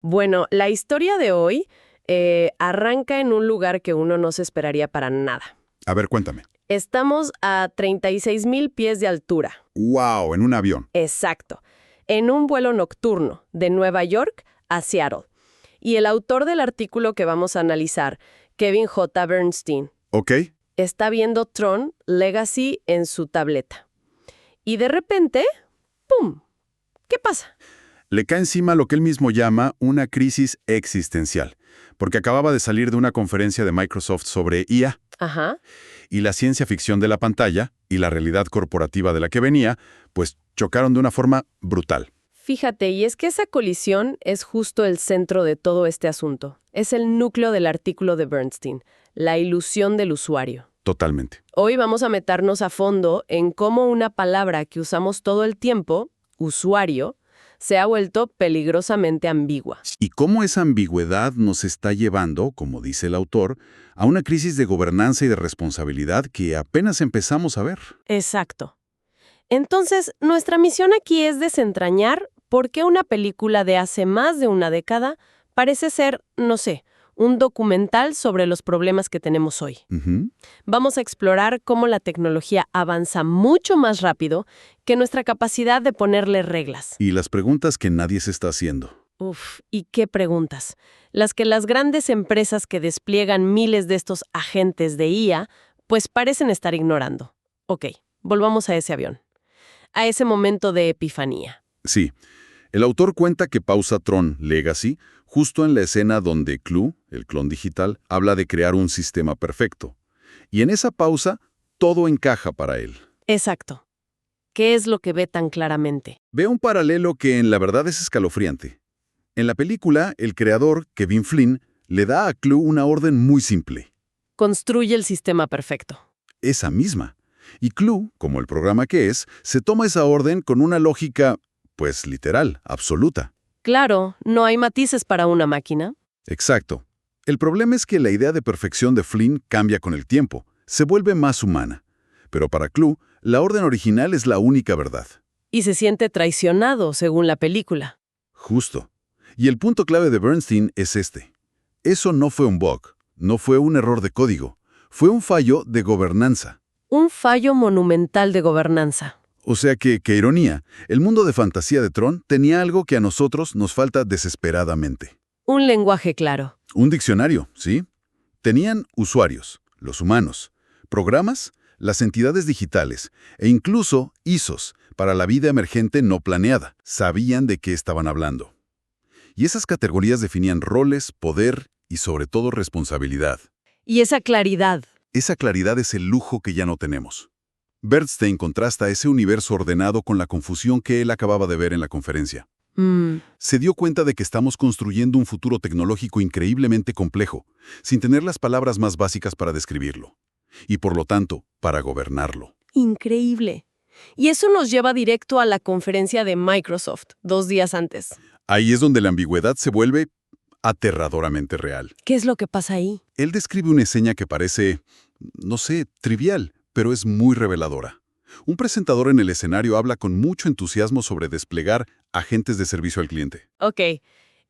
Bueno, la historia de hoy arranca en un lugar que uno no se esperaría para nada. A ver, cuéntame. Estamos a 36,000 pies de altura. ¡Wow! En un avión. Exacto. En un vuelo nocturno de Nueva York a Seattle. Y el autor del artículo que vamos a analizar, Kevin J. Bernstein, ¿Ok? está viendo Tron Legacy en su tableta. Y de repente, ¡pum! ¿Qué pasa? Le cae encima lo que él mismo llama una crisis existencial, porque acababa de salir de una conferencia de Microsoft sobre IA, Ajá. y la ciencia ficción de la pantalla y la realidad corporativa de la que venía, pues chocaron de una forma brutal. Fíjate, y es que esa colisión es justo el centro de todo este asunto. Es el núcleo del artículo de Bernstein, la ilusión del usuario. Totalmente. Hoy vamos a meternos a fondo en cómo una palabra que usamos todo el tiempo, usuario, se ha vuelto peligrosamente ambigua. Y cómo esa ambigüedad nos está llevando, como dice el autor, a una crisis de gobernanza y de responsabilidad que apenas empezamos a ver. Exacto. Entonces, nuestra misión aquí es desentrañar por qué una película de hace más de una década parece ser, no sé, un documental sobre los problemas que tenemos hoy. Ujú. Vamos a explorar cómo la tecnología avanza mucho más rápido que nuestra capacidad de ponerle reglas. Y las preguntas que nadie se está haciendo. Uf, ¿y qué preguntas? Las que las grandes empresas que despliegan miles de estos agentes de IA, pues parecen estar ignorando. Ok, volvamos a ese avión. A ese momento de epifanía. Sí, el autor cuenta que pausa Tron Legacy justo en la escena donde Clu, el clon digital, habla de crear un sistema perfecto. Y en esa pausa, todo encaja para él. Exacto. ¿Qué es lo que ve tan claramente? Ve un paralelo que en la verdad es escalofriante. En la película, el creador, Kevin Flynn, le da a Clu una orden muy simple. Construye el sistema perfecto. Esa misma. Y Clu, como el programa que es, se toma esa orden con una lógica, pues literal, absoluta. Claro, no hay matices para una máquina. Exacto. El problema es que la idea de perfección de Flynn cambia con el tiempo, se vuelve más humana. Pero para Clu, la orden original es la única verdad. Y se siente traicionado, según la película. Justo. Y el punto clave de Bernstein es este. Eso no fue un bug, no fue un error de código, fue un fallo de gobernanza. Un fallo monumental de gobernanza. O sea que, qué ironía, el mundo de fantasía de Tron tenía algo que a nosotros nos falta desesperadamente. Un lenguaje claro. Un diccionario, ¿sí? Tenían usuarios, los humanos, programas, las entidades digitales e incluso ISOs para la vida emergente no planeada. Sabían de qué estaban hablando. Y esas categorías definían roles, poder y sobre todo responsabilidad. Y esa claridad. Esa claridad es el lujo que ya no tenemos. Bernstein contrasta ese universo ordenado con la confusión que él acababa de ver en la conferencia. Se dio cuenta de que estamos construyendo un futuro tecnológico increíblemente complejo, sin tener las palabras más básicas para describirlo. Y por lo tanto, para gobernarlo. Increíble. Y eso nos lleva directo a la conferencia de Microsoft, 2 días antes. Ahí es donde la ambigüedad se vuelve aterradoramente real. ¿Qué es lo que pasa ahí? Él describe una escena que parece, no sé, trivial, pero es muy reveladora. Un presentador en el escenario habla con mucho entusiasmo sobre desplegar agentes de servicio al cliente. Ok.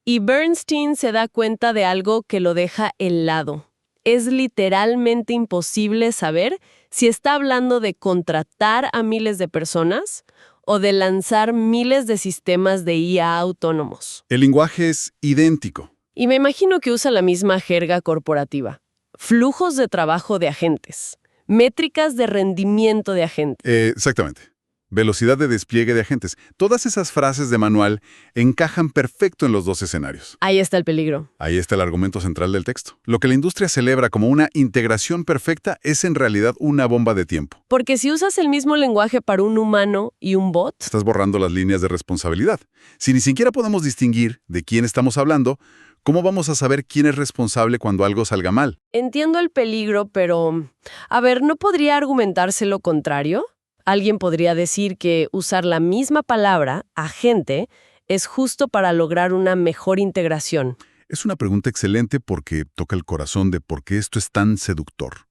Y Bernstein se da cuenta de algo que lo deja helado. Es literalmente imposible saber si está hablando de contratar a miles de personas o de lanzar miles de sistemas de IA autónomos. El lenguaje es idéntico. Y me imagino que usa la misma jerga corporativa. Flujos de trabajo de agentes. Métricas de rendimiento de agentes. Exactamente. Velocidad de despliegue de agentes. Todas esas frases de manual encajan perfecto en los dos escenarios. Ahí está el peligro. Ahí está el argumento central del texto. Lo que la industria celebra como una integración perfecta es en realidad una bomba de tiempo. Porque si usas el mismo lenguaje para un humano y un bot, Estás borrando las líneas de responsabilidad. Si ni siquiera podemos distinguir de quién estamos hablando, ¿cómo vamos a saber quién es responsable cuando algo salga mal? entiendo el peligro, pero... A ver, ¿no podría argumentarse lo contrario? Alguien podría decir que usar la misma palabra, agente, es justo para lograr una mejor integración. Es una pregunta excelente porque toca el corazón de por qué esto es tan seductor.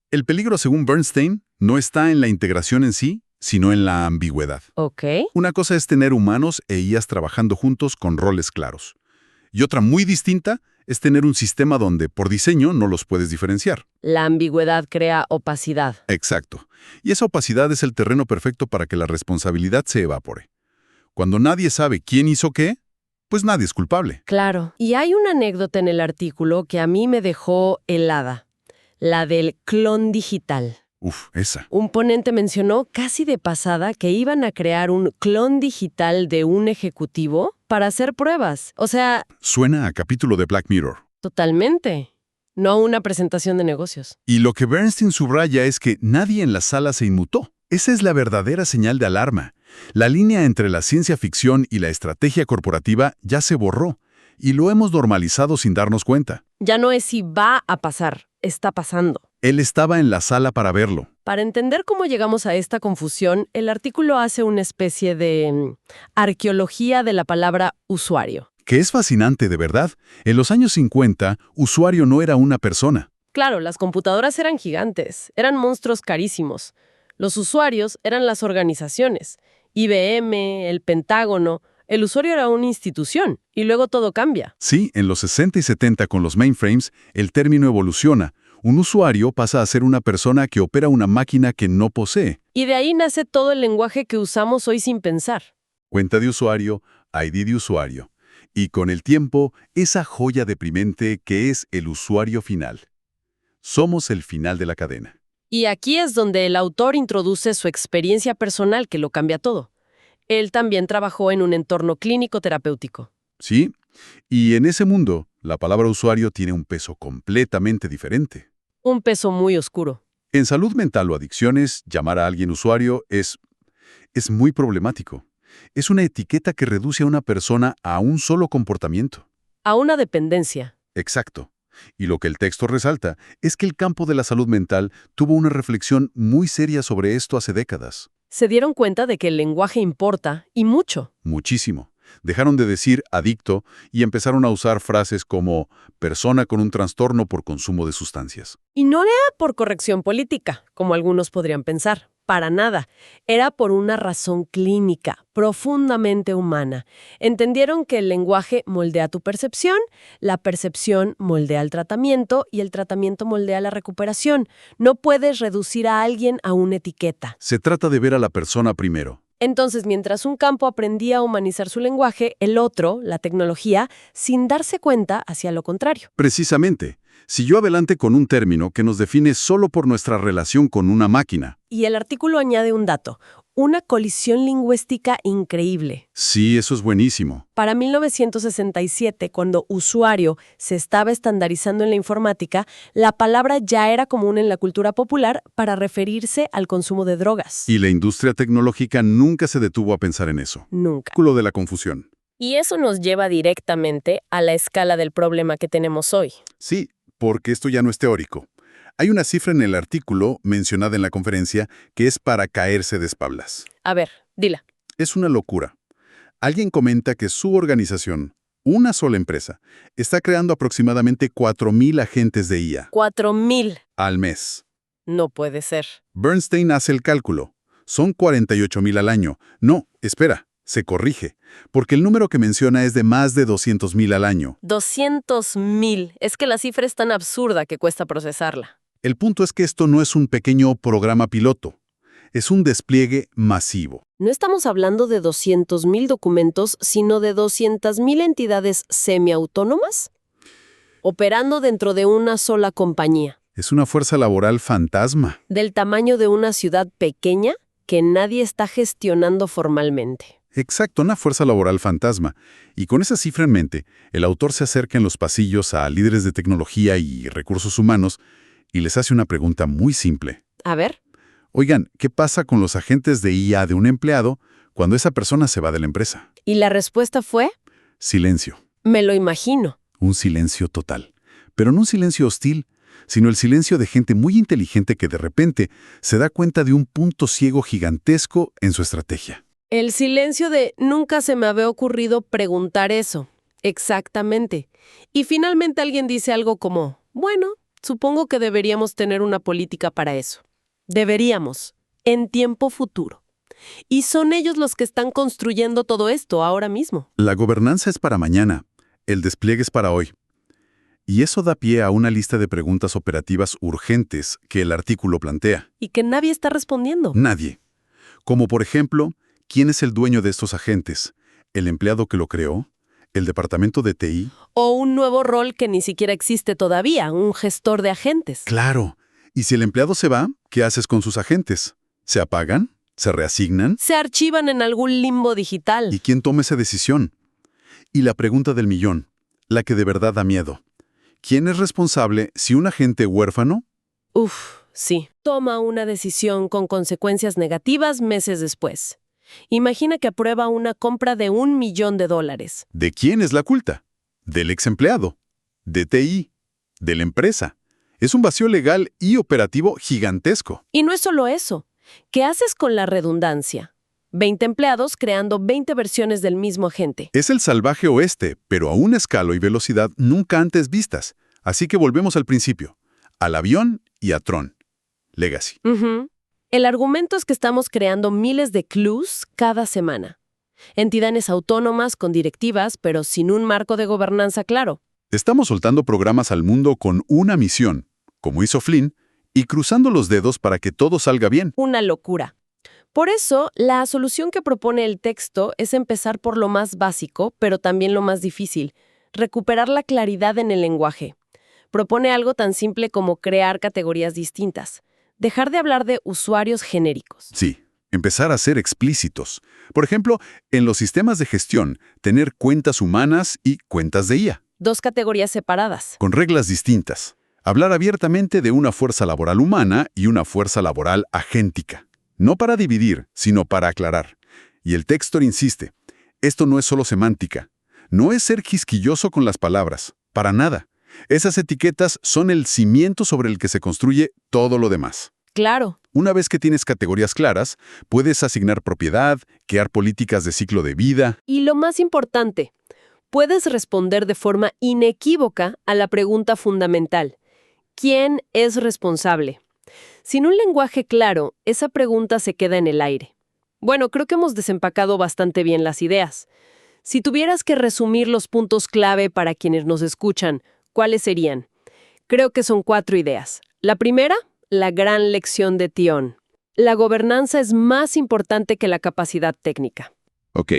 El peligro, según Bernstein, no está en la integración en sí, sino en la ambigüedad. Ok. Una cosa es tener humanos e IAs trabajando juntos con roles claros. Y otra muy distinta es tener un sistema donde, por diseño, no los puedes diferenciar. La ambigüedad crea opacidad. Exacto. Y esa opacidad es el terreno perfecto para que la responsabilidad se evapore. Cuando nadie sabe quién hizo qué, pues nadie es culpable. Claro. Y hay una anécdota en el artículo que a mí me dejó helada. La del clon digital. Uf, esa. Un ponente mencionó casi de pasada que iban a crear un clon digital de un ejecutivo para hacer pruebas. O sea, Suena a capítulo de Black Mirror. totalmente. No una presentación de negocios. Y lo que Bernstein subraya es que nadie en la sala se inmutó. Esa es la verdadera señal de alarma. La línea entre la ciencia ficción y la estrategia corporativa ya se borró, y lo hemos normalizado sin darnos cuenta. Ya no es si va a pasar, está pasando. Él estaba en la sala para verlo. Para entender cómo llegamos a esta confusión, el artículo hace una especie de arqueología de la palabra usuario. Que es fascinante, de verdad. En los años 50, usuario no era una persona. Claro, las computadoras eran gigantes, eran monstruos carísimos. Los usuarios eran las organizaciones. IBM, el Pentágono. El usuario era una institución, y luego todo cambia. Sí, en los 60 y 70 con los mainframes, el término evoluciona. Un usuario pasa a ser una persona que opera una máquina que no posee. Y de ahí nace todo el lenguaje que usamos hoy sin pensar. Cuenta de usuario, ID de usuario. Y con el tiempo, esa joya deprimente que es el usuario final. Somos el final de la cadena. Y aquí es donde el autor introduce su experiencia personal que lo cambia todo. Él también trabajó en un entorno clínico terapéutico. ¿Sí? Y en ese mundo, la palabra usuario tiene un peso completamente diferente. Un peso muy oscuro. En salud mental o adicciones, llamar a alguien usuario es muy problemático. Es una etiqueta que reduce a una persona a un solo comportamiento. A una dependencia. Exacto. Y lo que el texto resalta es que el campo de la salud mental tuvo una reflexión muy seria sobre esto hace décadas. Se dieron cuenta de que el lenguaje importa, y mucho. Muchísimo. Dejaron de decir adicto y empezaron a usar frases como persona con un trastorno por consumo de sustancias. Y no era por corrección política, como algunos podrían pensar. Para nada. Era por una razón clínica, profundamente humana. Entendieron que el lenguaje moldea tu percepción, la percepción moldea el tratamiento y el tratamiento moldea la recuperación. No puedes reducir a alguien a una etiqueta. Se trata de ver a la persona primero. Entonces, mientras un campo aprendía a humanizar su lenguaje, el otro, la tecnología, sin darse cuenta, hacía lo contrario. Precisamente, siguió adelante con un término que nos define solo por nuestra relación con una máquina. Y el artículo añade un dato, una colisión lingüística increíble. Sí, eso es buenísimo. Para 1967, cuando usuario se estaba estandarizando en la informática, la palabra ya era común en la cultura popular para referirse al consumo de drogas. Y la industria tecnológica nunca se detuvo a pensar en eso. Nunca. Círculo de la confusión. Y eso nos lleva directamente a la escala del problema que tenemos hoy. Sí, porque esto ya no es teórico. Hay una cifra en el artículo, mencionada en la conferencia, que es para caerse de espaldas. A ver, dila. Es una locura. Alguien comenta que su organización, una sola empresa, está creando aproximadamente 4,000 agentes de IA 4,000. al mes. No puede ser. Bernstein hace el cálculo. Son 48,000 al año. No, espera, se corrige, porque el número que menciona es de más de 200,000 al año. 200,000. Es que la cifra es tan absurda que cuesta procesarla. El punto es que esto no es un pequeño programa piloto. Es un despliegue masivo. No estamos hablando de 200,000 documentos, sino de 200,000 entidades semiautónomas operando dentro de una sola compañía. Es una fuerza laboral fantasma. Del tamaño de una ciudad pequeña que nadie está gestionando formalmente. Exacto, una fuerza laboral fantasma. Y con esa cifra en mente, el autor se acerca en los pasillos a líderes de tecnología y recursos humanos y les hace una pregunta muy simple. A ver. Oigan, ¿qué pasa con los agentes de IA de un empleado cuando esa persona se va de la empresa? Y la respuesta fue, Silencio. me lo imagino. Un silencio total. Pero no un silencio hostil, sino el silencio de gente muy inteligente que de repente se da cuenta de un punto ciego gigantesco en su estrategia. El silencio de nunca se me había ocurrido preguntar eso. Exactamente. Y finalmente alguien dice algo como, bueno, supongo que deberíamos tener una política para eso. Deberíamos, en tiempo futuro. Y son ellos los que están construyendo todo esto ahora mismo. La gobernanza es para mañana. el despliegue es para hoy. Y eso da pie a una lista de preguntas operativas urgentes que el artículo plantea. Y que nadie está respondiendo. Nadie. Como por ejemplo, ¿quién es el dueño de estos agentes? ¿El empleado que lo creó? ¿El departamento de TI? O un nuevo rol que ni siquiera existe todavía, un gestor de agentes. Claro. Y si el empleado se va, ¿qué haces con sus agentes? ¿Se apagan? ¿Se reasignan? Se archivan en algún limbo digital. ¿Y quién toma esa decisión? Y la pregunta del millón, la que de verdad da miedo. ¿Quién es responsable si un agente huérfano? Sí. Toma una decisión con consecuencias negativas meses después. Imagina que aprueba una compra de $1 millón. ¿De quién es la culpa? Del ex empleado, de TI, de la empresa. Es un vacío legal y operativo gigantesco. Y no es solo eso. ¿Qué haces con la redundancia? 20 empleados creando 20 versiones del mismo agente. Es el salvaje oeste, pero a una escala y velocidad nunca antes vistas. Así que volvemos al principio, al avión y a Tron. Legacy. El argumento es que estamos creando miles de clues cada semana. Entidades autónomas con directivas, pero sin un marco de gobernanza claro. Estamos soltando programas al mundo con una misión, como hizo Flynn, y cruzando los dedos para que todo salga bien. Una locura. Por eso, la solución que propone el texto es empezar por lo más básico, pero también lo más difícil, recuperar la claridad en el lenguaje. Propone algo tan simple como crear categorías distintas, dejar de hablar de usuarios genéricos. Sí, empezar a ser explícitos. Por ejemplo, en los sistemas de gestión, tener cuentas humanas y cuentas de IA. 2 categorías separadas. Con reglas distintas. Hablar abiertamente de una fuerza laboral humana y una fuerza laboral agéntica. No para dividir, sino para aclarar. Y el texto insiste, esto no es solo semántica. No es ser quisquilloso con las palabras. Para nada. Esas etiquetas son el cimiento sobre el que se construye todo lo demás. Claro. Una vez que tienes categorías claras, puedes asignar propiedad, crear políticas de ciclo de vida. Y lo más importante, puedes responder de forma inequívoca a la pregunta fundamental. ¿Quién es responsable? Sin un lenguaje claro, esa pregunta se queda en el aire. Bueno, creo que hemos desempacado bastante bien las ideas. Si tuvieras que resumir los puntos clave para quienes nos escuchan, ¿cuáles serían? Creo que son 4 ideas. La primera, la gran lección de Thion. La gobernanza es más importante que la capacidad técnica. Ok.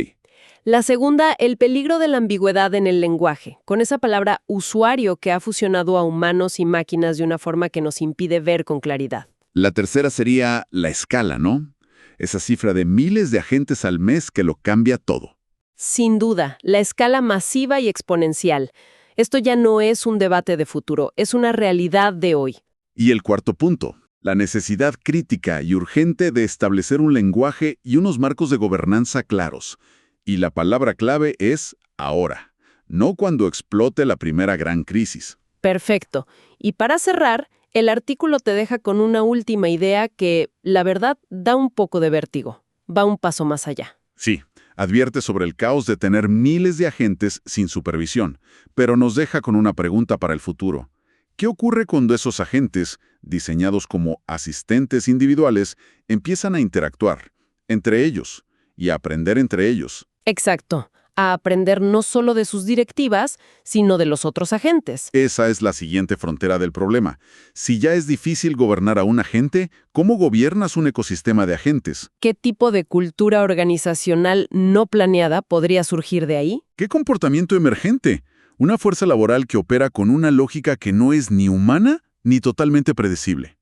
La segunda, el peligro de la ambigüedad en el lenguaje, con esa palabra usuario que ha fusionado a humanos y máquinas de una forma que nos impide ver con claridad. La tercera sería la escala, ¿no? Esa cifra de miles de agentes al mes que lo cambia todo. Sin duda, la escala masiva y exponencial. Esto ya no es un debate de futuro, es una realidad de hoy. Y el cuarto punto, la necesidad crítica y urgente de establecer un lenguaje y unos marcos de gobernanza claros. Y la palabra clave es ahora, no cuando explote la primera gran crisis. Perfecto. Y para cerrar, el artículo te deja con una última idea que, la verdad, da un poco de vértigo. Va un paso más allá. Sí, advierte sobre el caos de tener miles de agentes sin supervisión, pero nos deja con una pregunta para el futuro. ¿Qué ocurre cuando esos agentes, diseñados como asistentes individuales, empiezan a interactuar entre ellos y a aprender entre ellos? Exacto. A aprender no solo de sus directivas, sino de los otros agentes. Esa es la siguiente frontera del problema. Si ya es difícil gobernar a un agente, ¿cómo gobiernas un ecosistema de agentes? ¿Qué tipo de cultura organizacional no planeada podría surgir de ahí? ¿Qué comportamiento emergente? Una fuerza laboral que opera con una lógica que no es ni humana ni totalmente predecible.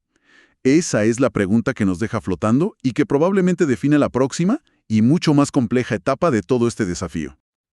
Esa es la pregunta que nos deja flotando y que probablemente define la próxima y mucho más compleja etapa de todo este desafío.